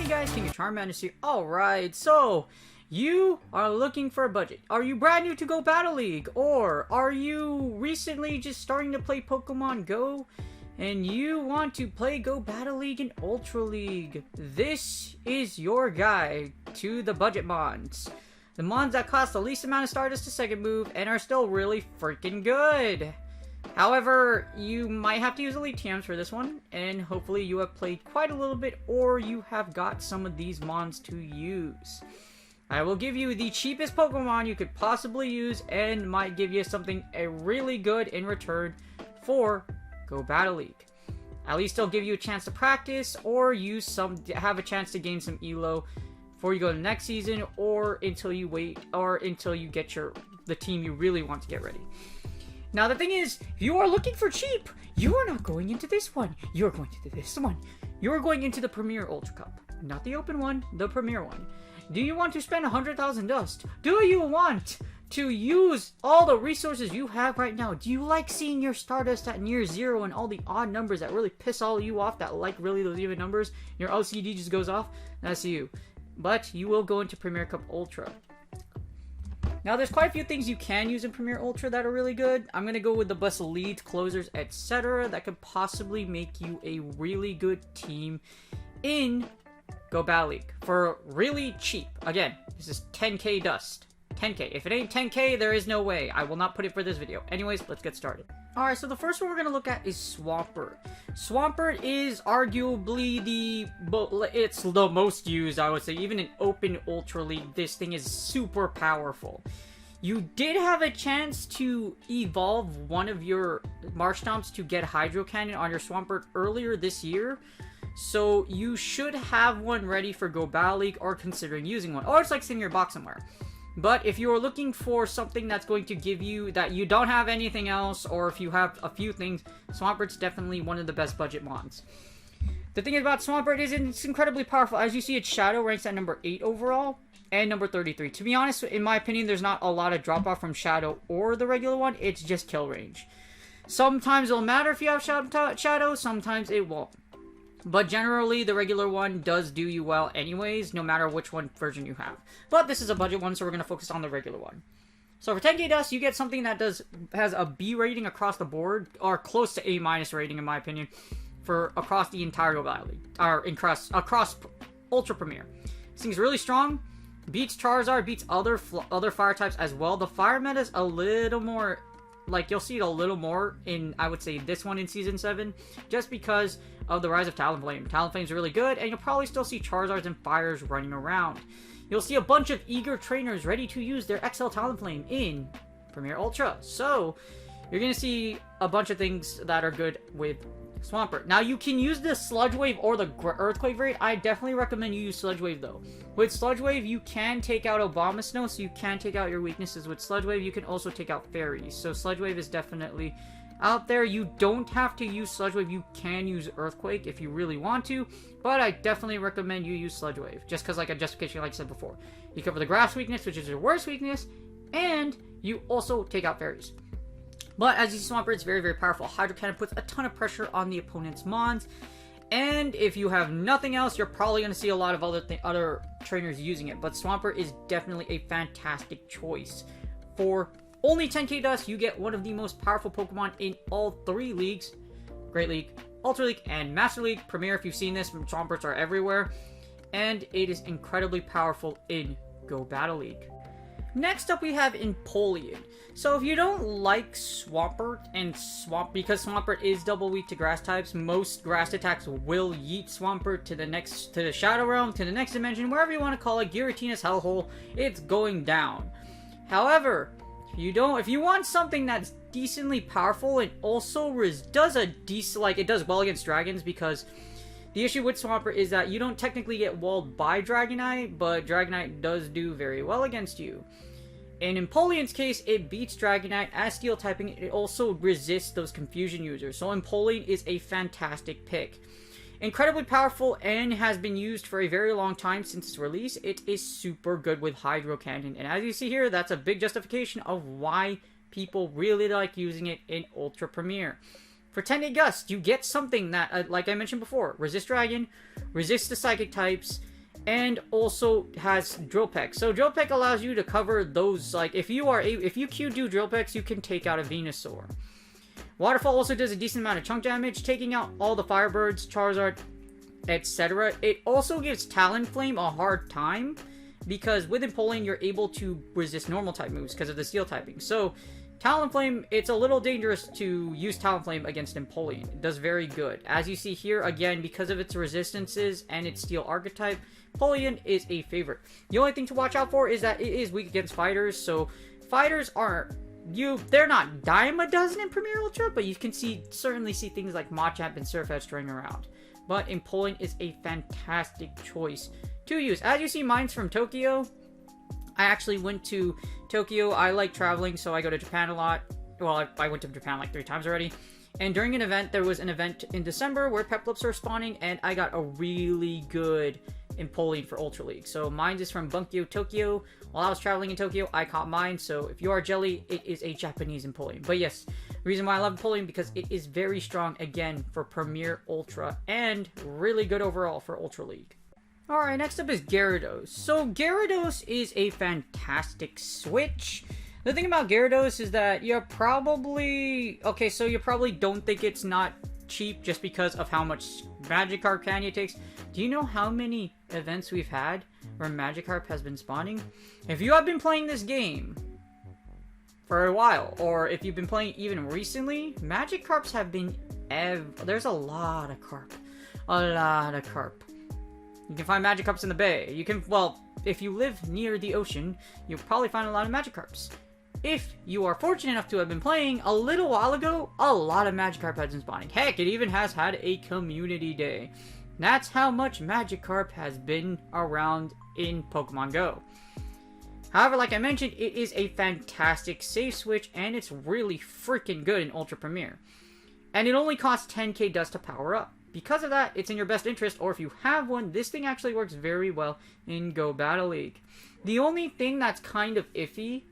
Hey guys, King of Charmanders here. Alright, so you are looking for a budget. Are you brand new to Go Battle League? Or are you recently just starting to play Pokemon Go? And you want to play Go Battle League and Ultra League? This is your guide to the budget mons. The mons that cost the least amount of Stardust to second move and are still really freaking good. However, you might have to use Elite TMs for this one, and hopefully you have played quite a little bit, or you have got some of these mons to use. I will give you the cheapest Pokemon you could possibly use, and might give you something really good in return for Go Battle League. At least they'll give you a chance to practice, or have a chance to gain some ELO before you go to the next season, or until you wait, or until you get the team you really want to get ready. Now, the thing is, if you are looking for cheap, you are not going into this one. You are going into this one. You are going into the Premier Ultra Cup. Not the open one, the Premier one. Do you want to spend 100,000 dust? Do you want to use all the resources you have right now? Do you like seeing your Stardust at near zero and all the odd numbers that really piss all you off, that like really those even numbers? Your LCD just goes off? That's you. But you will go into Premier Cup Ultra. Now, there's quite a few things you can use in Premier Ultra that are really good. I'm going to go with the best leads, closers, etc. that could possibly make you a really good team in Go Battle League for really cheap. Again, this is 10k dust. 10k. If it ain't 10k, there is no way. I will not put it for this video. Anyways, let's get started. Alright, so the first one we're going to look at is Swampert. Swampert is arguably it's the most used, I would say. Even in Open Ultra League, this thing is super powerful. You did have a chance to evolve one of your Marshtomps to get Hydro Cannon on your Swampert earlier this year. So you should have one ready for Go Battle League or considering using one. Or it's like sitting in your box somewhere. But if you're looking for something that's going to give you that you don't have anything else, or if you have a few things, Swampert's definitely one of the best budget mons. The thing about Swampert is it's incredibly powerful. As you see, its Shadow ranks at number 8 overall and number 33. To be honest, in my opinion, there's not a lot of drop off from Shadow or the regular one. It's just kill range. Sometimes it'll matter if you have Shadow, sometimes it won't. But generally, the regular one does do you well anyways, no matter which one version you have. But this is a budget one, so we're going to focus on the regular one. So for 10k dust, you get something that has a B rating across the board, or close to A- rating in my opinion, for across the entire Go Battle League, or across Ultra Premier. This thing's really strong, beats Charizard, beats other fire types as well. The fire meta is a little more, like, you'll see it a little more in, I would say, this one in Season 7, just because of the rise of Talonflame. Talonflame's really good, and you'll probably still see Charizards and Fires running around. You'll see a bunch of eager trainers ready to use their XL Talonflame in Premier Ultra. So, you're going to see a bunch of things that are good with Swampert. Now, you can use the Sludge Wave or the Earthquake variant. I definitely recommend you use Sludge Wave, though. With Sludge Wave, you can take out Abomasnow, so you can take out your weaknesses. With Sludge Wave, you can also take out Fairies. So, Sludge Wave is definitely out there. You don't have to use Sludge Wave. You can use Earthquake if you really want to, but I definitely recommend you use Sludge Wave, just because, like a justification, like I said before. You cover the Grass weakness, which is your worst weakness, and you also take out Fairies. But as you see, Swampert is very, very powerful. Hydro Cannon puts a ton of pressure on the opponent's mons, and if you have nothing else, you're probably going to see a lot of other trainers using it. But Swampert is definitely a fantastic choice. For only 10k dust, you get one of the most powerful Pokemon in all 3 leagues. Great League, Ultra League, and Master League. Premier, if you've seen this, Swamperts are everywhere. And it is incredibly powerful in Go Battle League. Next up, we have Empoleon. So if you don't like Swampert because Swampert is double weak to grass types, most grass attacks will yeet Swampert to the Shadow Realm, to the next dimension, wherever you want to call it, Giratina's Hellhole. It's going down. However, if you want something that's decently powerful and also does well against dragons, because the issue with Swampert is that you don't technically get walled by Dragonite, but Dragonite does do very well against you. In Empoleon's case, it beats Dragonite as steel typing. It also resists those confusion users. So Empoleon is a fantastic pick. Incredibly powerful and has been used for a very long time since its release. It is super good with Hydro Cannon. And as you see here, that's a big justification of why people really like using it in Ultra Premier. For 10 Gust, you get something that, like I mentioned before, resist Dragon, resist the Psychic types, and also has Drill Peck. So Drill Peck allows you to cover those, like, if you Q-do Drill Pecks, you can take out a Venusaur. Waterfall also does a decent amount of chunk damage, taking out all the Firebirds, Charizard, etc. It also gives Talonflame a hard time, because with Empoleon, you're able to resist normal type moves because of the steel typing. So Talonflame, it's a little dangerous to use Talonflame against Empoleon. It does very good. As you see here, again, because of its resistances and its steel archetype, Empoleon is a favorite. The only thing to watch out for is that it is weak against fighters, so fighters they're not dime a dozen in Premier Ultra, but you can certainly see things like Machamp and Surfetch'd running around. But Empoleon is a fantastic choice to use. As you see, mine's from Tokyo. I actually went to Tokyo. I like traveling, so I go to Japan a lot. Well, I went to Japan like 3 times already. And during an event, there was an event in December where Peplups are spawning, and I got a really good Empoleon for Ultra League. So mine is from Bunkyo, Tokyo. While I was traveling in Tokyo, I caught mine. So if you are jelly, it is a Japanese Empoleon. But yes, the reason why I love Empoleon, because it is very strong, again, for Premier Ultra, and really good overall for Ultra League. Alright, next up is Gyarados. So Gyarados is a fantastic switch. The thing about Gyarados is that you probably don't think it's not cheap just because of how much Magikarp candy it takes. Do you know how many events we've had where Magikarp has been spawning? If you have been playing this game for a while, or if you've been playing even recently, Magikarps have been there's a lot of carp. A lot of carp. You can find Magikarps in the bay. You can, well, if you live near the ocean, you'll probably find a lot of Magikarps. If you are fortunate enough to have been playing a little while ago, a lot of Magikarp has been spawning. Heck, it even has had a community day. That's how much Magikarp has been around in Pokemon Go. However, like I mentioned, it is a fantastic save switch, and it's really freaking good in Ultra Premier. And it only costs 10k dust to power up. Because of that, it's in your best interest, or if you have one, this thing actually works very well in Go Battle League. The only thing that's kind of iffy,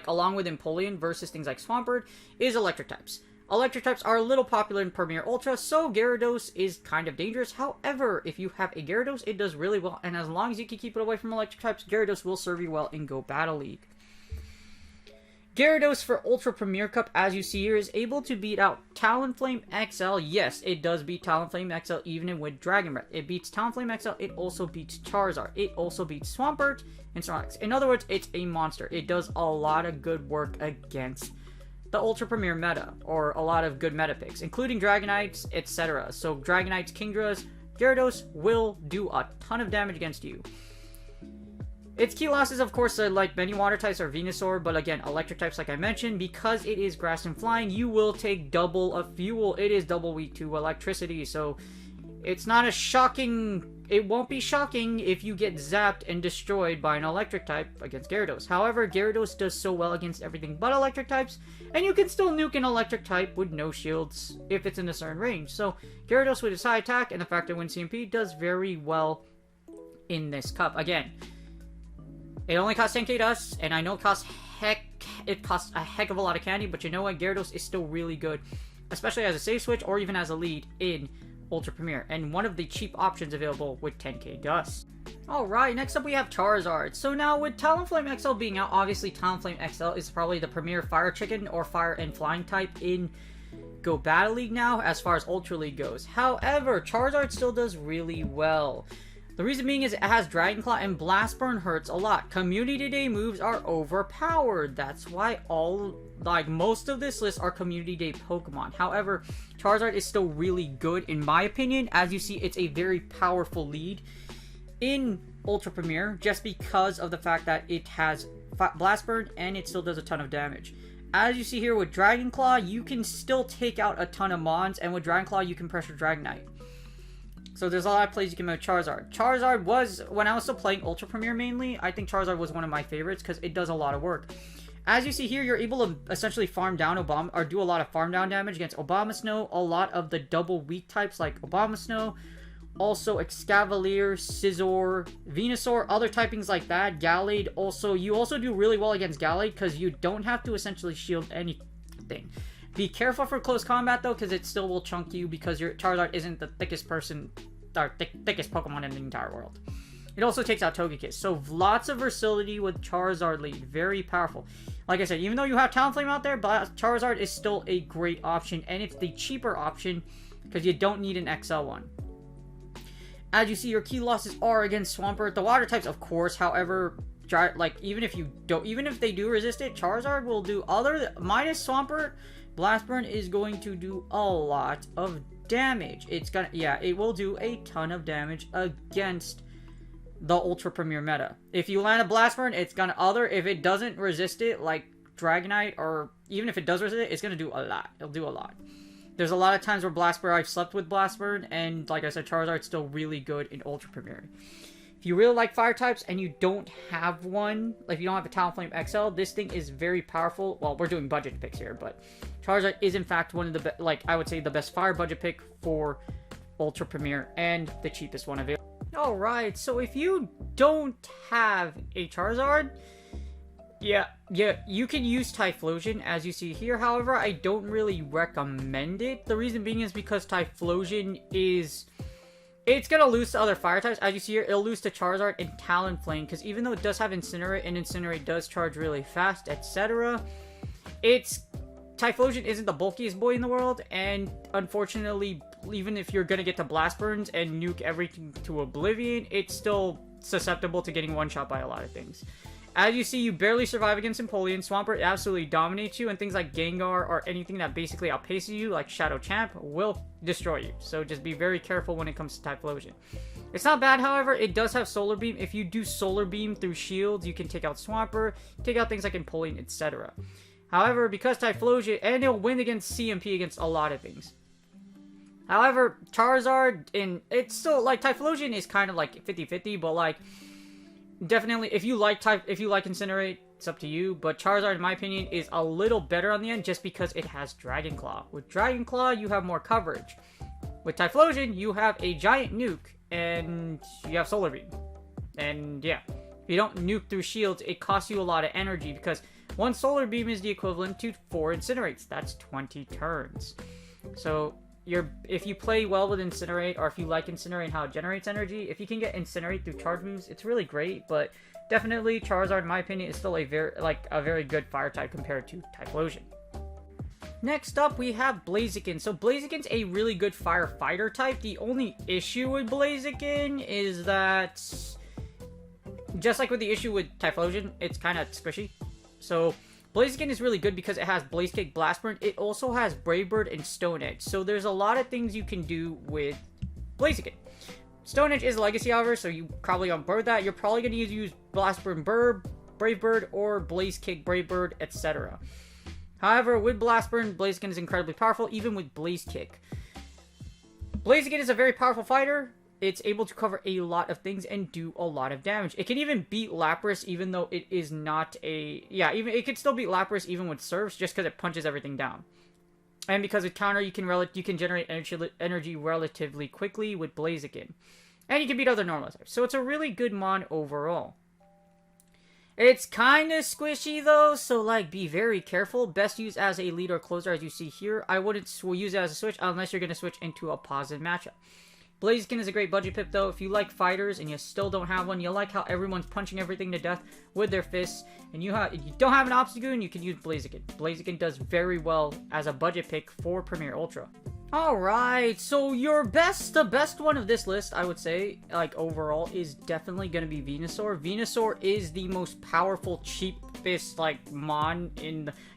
along with Empoleon versus things like Swampert, is Electrotypes. Electrotypes are a little popular in Premier Ultra, so Gyarados is kind of dangerous. However, if you have a Gyarados, it does really well, and as long as you can keep it away from Electrotypes, Gyarados will serve you well in Go Battle League. Gyarados for Ultra Premier Cup, as you see here, is able to beat out Talonflame XL. Yes, it does beat Talonflame XL even with Dragon Breath. It beats Talonflame XL, it also beats Charizard, it also beats Swampert, and Snorlax. In other words, it's a monster. It does a lot of good work against the Ultra Premier meta, or a lot of good meta picks, including Dragonites, etc. So Dragonites, Kingdras, Gyarados will do a ton of damage against you. Its key losses, of course, are like many water types or Venusaur, but again, electric types, like I mentioned, because it is grass and flying, you will take double of fuel. It is double weak to electricity, so it's not a shocking... It won't be shocking if you get zapped and destroyed by an electric type against Gyarados. However, Gyarados does so well against everything but electric types, and you can still nuke an electric type with no shields if it's in a certain range. So Gyarados with its high attack and the fact that when CMP does very well in this cup. Again, it only costs 10k dust, and I know it costs a heck of a lot of candy, but you know what? Gyarados is still really good, especially as a save switch or even as a lead in Ultra Premier, and one of the cheap options available with 10k dust. Alright, next up we have Charizard. So now with Talonflame XL being out, obviously Talonflame XL is probably the premier fire chicken or fire and flying type in Go Battle League now as far as Ultra League goes. However, Charizard still does really well. The reason being is it has Dragon Claw, and Blast Burn hurts a lot. Community Day moves are overpowered. That's why most of this list are Community Day Pokemon. However, Charizard is still really good in my opinion. As you see, it's a very powerful lead in Ultra Premier just because of the fact that it has Blast Burn and it still does a ton of damage. As you see here with Dragon Claw, you can still take out a ton of Mons, and with Dragon Claw, you can pressure Dragonite. So there's a lot of plays you can make with Charizard. Charizard was, when I was still playing Ultra Premier mainly, I think Charizard was one of my favorites because it does a lot of work. As you see here, you're able to essentially farm down or do a lot of farm down damage against Abomasnow, a lot of the double weak types like Abomasnow, also Excavalier, Scizor, Venusaur, other typings like that, Gallade. You also do really well against Gallade because you don't have to essentially shield anything. Be careful for close combat though, because it still will chunk you because your Charizard isn't the thickest person thickest Pokemon in the entire world. It also takes out Togekiss. So lots of versatility with Charizard lead. Very powerful. Like I said, even though you have Talonflame out there, but Charizard is still a great option. And it's the cheaper option because you don't need an XL one. As you see, your key losses are against Swampert. The water types, of course, however, like even if they do resist it, Charizard will do minus Swampert. Blastburn is going to do a lot of damage. It will do a ton of damage against the Ultra Premier meta. If you land a Blastburn, it's gonna if it doesn't resist it, like Dragonite, or even if it does resist it, it's gonna do a lot. It'll do a lot. There's a lot of times where I've slept with Blastburn, and like I said, Charizard's still really good in Ultra Premier. If you really like fire types and you don't have one, like if you don't have a Talonflame XL, this thing is very powerful. Well, we're doing budget picks here, but Charizard is in fact one of the I would say the best fire budget pick for Ultra Premier and the cheapest one available. Alright, so if you don't have a Charizard, yeah, you can use Typhlosion, as you see here. However, I don't really recommend it. The reason being is because Typhlosion it's going to lose to other fire types. As you see here, it'll lose to Charizard and Talonflame, because even though it does have Incinerate, and Incinerate does charge really fast, etc., Typhlosion isn't the bulkiest boy in the world, and unfortunately, even if you're going to get to Blast Burns and nuke everything to oblivion, it's still susceptible to getting one-shot by a lot of things. As you see, you barely survive against Empoleon. Swampert absolutely dominates you, and things like Gengar or anything that basically outpaces you, like Shadow Champ, will destroy you. So just be very careful when it comes to Typhlosion. It's not bad, however. It does have Solar Beam. If you do Solar Beam through shields, you can take out Swampert, take out things like Empoleon, etc. However, because Typhlosion, and it'll win against CMP against a lot of things. However, Charizard, it's still, like, Typhlosion is kind of like 50-50, but like, definitely, if you like Incinerate, it's up to you, but Charizard, in my opinion, is a little better on the end just because it has Dragon Claw. With Dragon Claw, you have more coverage. With Typhlosion, you have a giant nuke, and you have Solar Beam. And yeah, if you don't nuke through shields, it costs you a lot of energy because one Solar Beam is the equivalent to 4 Incinerates. That's 20 turns. So if you play well with Incinerate, or if you like Incinerate and how it generates energy, if you can get Incinerate through charge moves, it's really great. But definitely, Charizard, in my opinion, is still a very good fire type compared to Typhlosion. Next up, we have Blaziken. So Blaziken's a really good fire fighter type. The only issue with Blaziken is that, just like with the issue with Typhlosion, it's kind of squishy. So Blaziken is really good because it has Blaze Kick, Blast Burn. It also has Brave Bird and Stone Edge. So there's a lot of things you can do with Blaziken. Stone Edge is Legacy, however, so you probably on board that. You're probably going to use Blast Burn, Brave Bird, or Blaze Kick, Brave Bird, etc. However, with Blast Burn, Blaziken is incredibly powerful, even with Blaze Kick. Blaziken is a very powerful fighter. It's able to cover a lot of things and do a lot of damage. It can even beat Lapras, even though it is not a... Yeah, it can still beat Lapras even with Surfs, just because it punches everything down. And because with Counter, you can generate energy relatively quickly with Blaziken. And you can beat other normal types. So it's a really good mon overall. It's kind of squishy though, so like be very careful. Best use as a lead or closer, as you see here. I wouldn't use it as a switch unless you're going to switch into a positive matchup. Blaziken is a great budget pick though. If you like fighters and you still don't have one, you like how everyone's punching everything to death with their fists, and you don't have an Obstagoon, you can use Blaziken. Blaziken does very well as a budget pick for Premier Ultra. Alright, so the best one of this list, I would say, like overall, is definitely going to be Venusaur. Venusaur is the most powerful, cheapest, like, mon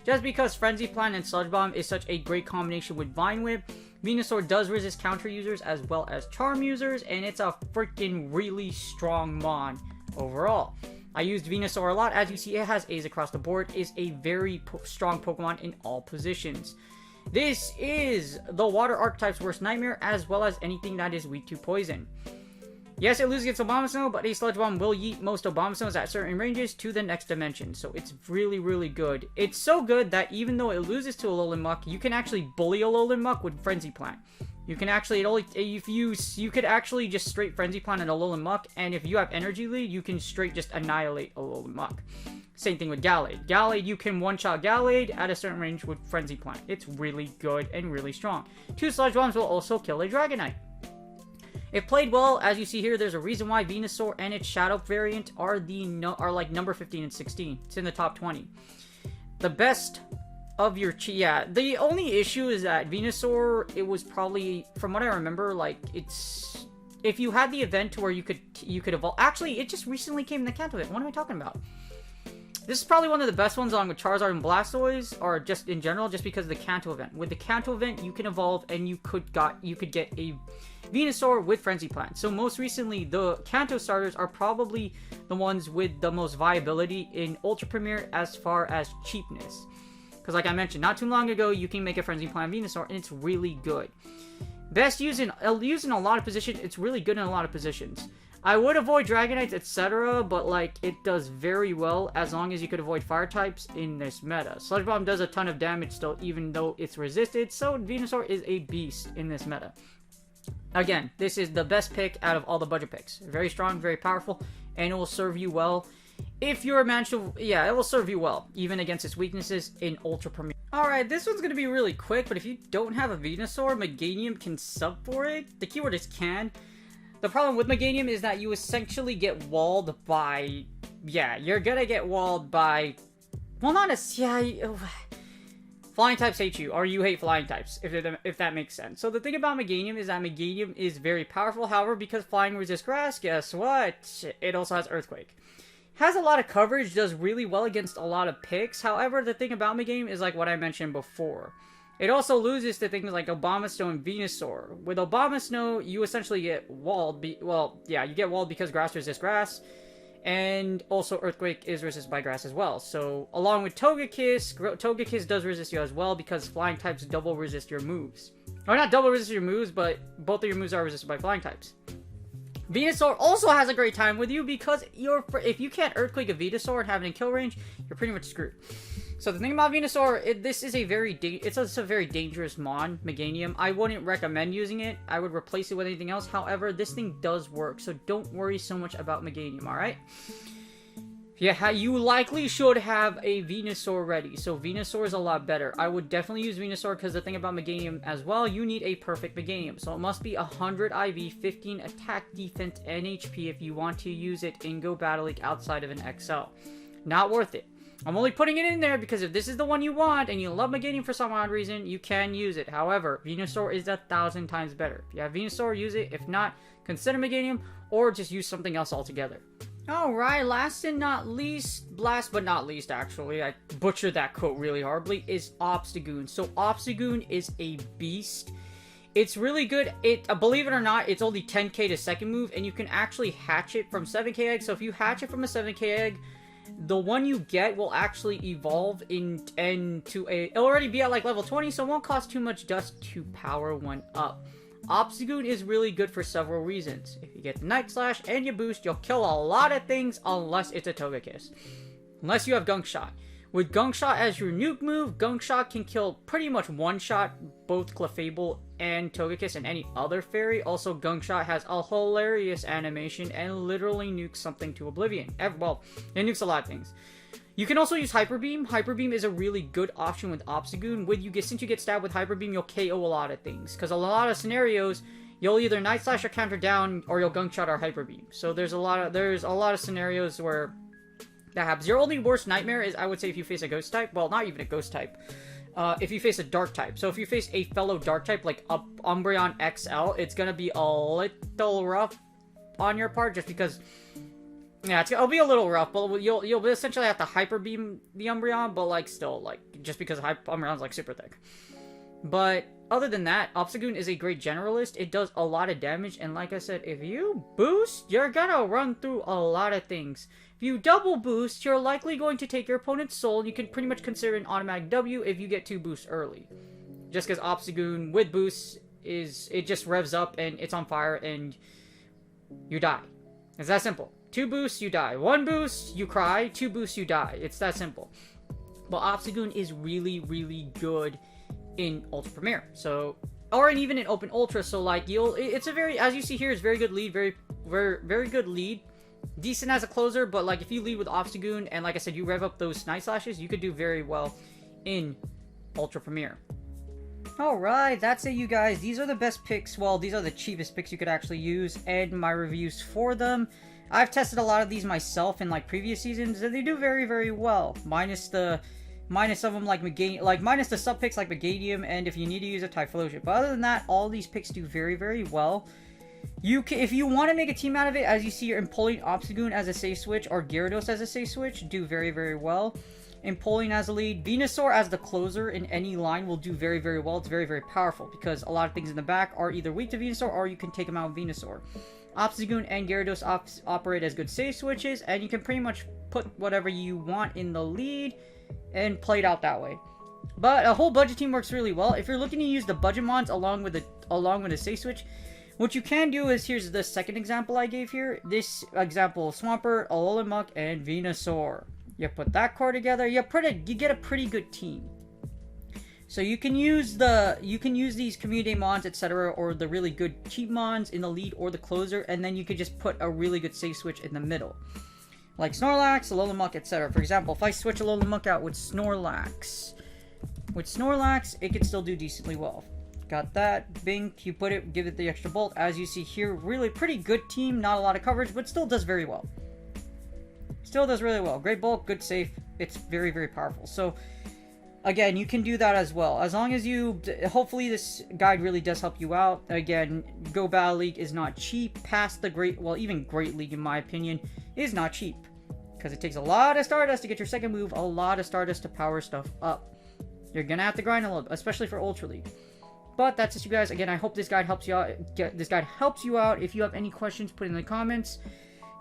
just because Frenzy Plant and Sludge Bomb is such a great combination with Vine Whip. Venusaur does resist counter users as well as charm users, and it's a freaking really strong mon overall. I used Venusaur a lot. As you see, it has A's across the board. It is a very strong Pokemon in all positions. This is the Water Archetype's worst nightmare, as well as anything that is weak to poison. Yes, it loses against Abomasnow, but a Sludge Bomb will yeet most Abomasnows at certain ranges to the next dimension, so it's really, really good. It's so good that even though it loses to Alolan Muck, you can actually bully Alolan Muck with Frenzy Plant. You can actually, you could actually just straight Frenzy Plant an Alolan Muck, and if you have Energy Lead, you can straight just annihilate Alolan Muck. Same thing with Gallade. Gallade, you can one-shot Gallade at a certain range with Frenzy Plant. It's really good and really strong. 2 Sludge Bombs will also kill a Dragonite. It played well, as you see here. There's a reason why Venusaur and its Shadow variant are like number 15 and 16. It's in the top 20. The best of your yeah. The only issue is that Venusaur, it was probably, from what I remember, like it's, if you had the event to where you could evolve. Actually, it just recently came in the Kanto event. What am I talking about? This is probably one of the best ones along with Charizard and Blastoise, or just in general, just because of the Kanto event. With the Kanto event, you can evolve and you could get a Venusaur with Frenzy Plant. So most recently, the Kanto starters are probably the ones with the most viability in Ultra Premier as far as cheapness. Because like I mentioned, not too long ago, you can make a Frenzy Plant Venusaur, and it's really good. Best used in a lot of positions. It's really good in a lot of positions. I would avoid Dragonites, etc., but like it does very well as long as you could avoid Fire types in this meta. Sludge Bomb does a ton of damage still, even though it's resisted, so Venusaur is a beast in this meta. Again, this is the best pick out of all the budget picks. Very strong, very powerful, and it will serve you well. If you're a man, yeah, it will serve you well, even against its weaknesses in Ultra Premier. Alright, this one's going to be really quick, but if you don't have a Venusaur, Meganium can sub for it. The keyword is can. The problem with Meganium is that you essentially get walled by, yeah, you're gonna get walled by, well, not as, yeah, flying types hate you, or you hate flying types, if that makes sense. So the thing about Meganium is that Meganium is very powerful. However, because flying resists grass, guess what? It also has Earthquake. Has a lot of coverage, does really well against a lot of picks. However, the thing about Meganium is like what I mentioned before. It also loses to things like Abomasnow and Venusaur. With Abomasnow, you essentially get walled. Well, yeah, you get walled because grass resists grass. And also Earthquake is resisted by grass as well. So, along with Togekiss, Togekiss does resist you as well because flying types double resist your moves. Or not double resist your moves, but both of your moves are resisted by flying types. Venusaur also has a great time with you because if you can't Earthquake a Venusaur and have it in kill range, you're pretty much screwed. So the thing about Venusaur, this is a very dangerous mon, Meganium. I wouldn't recommend using it. I would replace it with anything else. However, this thing does work, so don't worry so much about Meganium, alright? Yeah, you likely should have a Venusaur ready, so Venusaur is a lot better. I would definitely use Venusaur because the thing about Meganium as well, you need a perfect Meganium. So it must be 100 IV, 15 attack, defense, and HP if you want to use it in Go Battle League outside of an XL. Not worth it. I'm only putting it in there because if this is the one you want and you love Meganium for some odd reason, you can use it. However, Venusaur is 1,000 times better. If you have Venusaur, use it. If not, consider Meganium or just use something else altogether. Alright, last and not least, last but not least actually, I butchered that quote really horribly, is Obstagoon. So Obstagoon is a beast. It's really good. Believe it or not, it's only 10k to second move, and you can actually hatch it from 7k egg. So if you hatch it from a 7k egg, the one you get will actually evolve into a... It'll already be at like level 20, so it won't cost too much dust to power one up. Obstagoon is really good for several reasons. If you get the Night Slash and you boost, you'll kill a lot of things unless it's a Togekiss. Unless you have Gunk Shot. With Gunk Shot as your nuke move, Gunk Shot can kill pretty much one-shot both Clefable and Togekiss and any other fairy. Also, Gunk Shot has a hilarious animation and literally nukes something to oblivion. Well, it nukes a lot of things. You can also use Hyper Beam. Hyper Beam is a really good option with Obstagoon. Since you get stabbed with Hyper Beam, you'll KO a lot of things. Because a lot of scenarios, you'll either Night Slash or counter down, or you'll Gunk Shot or Hyper Beam. So there's a lot of scenarios where that happens. Your only worst nightmare is, I would say, if you face a Ghost type. Well, not even a Ghost type. If you face a Dark type. So if you face a fellow Dark type, like Umbreon XL, it's gonna be a little rough on your part, just because... Yeah, it'll be a little rough, but you'll essentially have to Hyper Beam the Umbreon, but like still, like, just because Umbreon's like super thick. But other than that, Obstagoon is a great generalist. It does a lot of damage, and like I said, if you boost, you're gonna run through a lot of things. If you double boost, you're likely going to take your opponent's soul, and you can pretty much consider an automatic W if you get 2 boosts early. Just because Obstagoon with boosts it just revs up and it's on fire and you die. It's that simple. 2 boosts, you die. 1 boost, you cry. 2 boosts, you die. It's that simple. But Obstagoon is really, really good in Ultra Premier. So, or even in Open Ultra. So, like, it's a very, as you see here, it's very good lead. Very, very, very good lead. Decent as a closer, but, like, if you lead with Obstagoon, and like I said, you rev up those Night Slashes, you could do very well in Ultra Premier. Alright, that's it, you guys. These are the best picks. Well, these are the cheapest picks you could actually use, and my reviews for them. I've tested a lot of these myself in like previous seasons, and they do very, very well. Minus some of them like minus the sub picks like Meganium, and if you need to use a Typhlosion. But other than that, all these picks do very, very well. If you want to make a team out of it, as you see, you're Empoleon Obstagoon as a safe switch or Gyarados as a safe switch, do very, very well. Empoleon as a lead, Venusaur as the closer in any line will do very, very well. It's very, very powerful because a lot of things in the back are either weak to Venusaur or you can take them out with Venusaur. Obstagoon and Gyarados operate as good save switches, and you can pretty much put whatever you want in the lead and play it out that way. But a whole budget team works really well. If you're looking to use the budget mons along with a save switch, what you can do is, here's the second example I gave here. This example, Swampert, Alolan and Venusaur. You put that core together, you get a pretty good team. So you can use these community mons, etc., or the really good cheap mons in the lead or the closer, and then you could just put a really good save switch in the middle. Like Snorlax, Alolan, etc. For example, if I switch Alolan out with Snorlax, it can still do decently well. Got that, Bink, you put it, give it the extra bolt. As you see here, really pretty good team, not a lot of coverage, but still does very well. Still does really well. Great bulk, good safe. It's very, very powerful. So, again, you can do that as well. As long as you... Hopefully this guide really does help you out. Again, Go Battle League is not cheap. Past the Great... Well, even Great League, in my opinion, is not cheap. Because it takes a lot of Stardust to get your second move. A lot of Stardust to power stuff up. You're going to have to grind a little, especially for Ultra League. But that's it, you guys. Again, I hope this guide helps you out. If you have any questions, put it in the comments.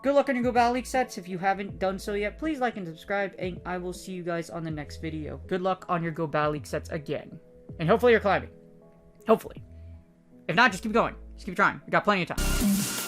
Good luck on your Go Battle League sets. If you haven't done so yet, please like and subscribe, and I will see you guys on the next video. Good luck on your Go Battle League sets again. And hopefully you're climbing. Hopefully. If not, just keep going. Just keep trying. We got plenty of time.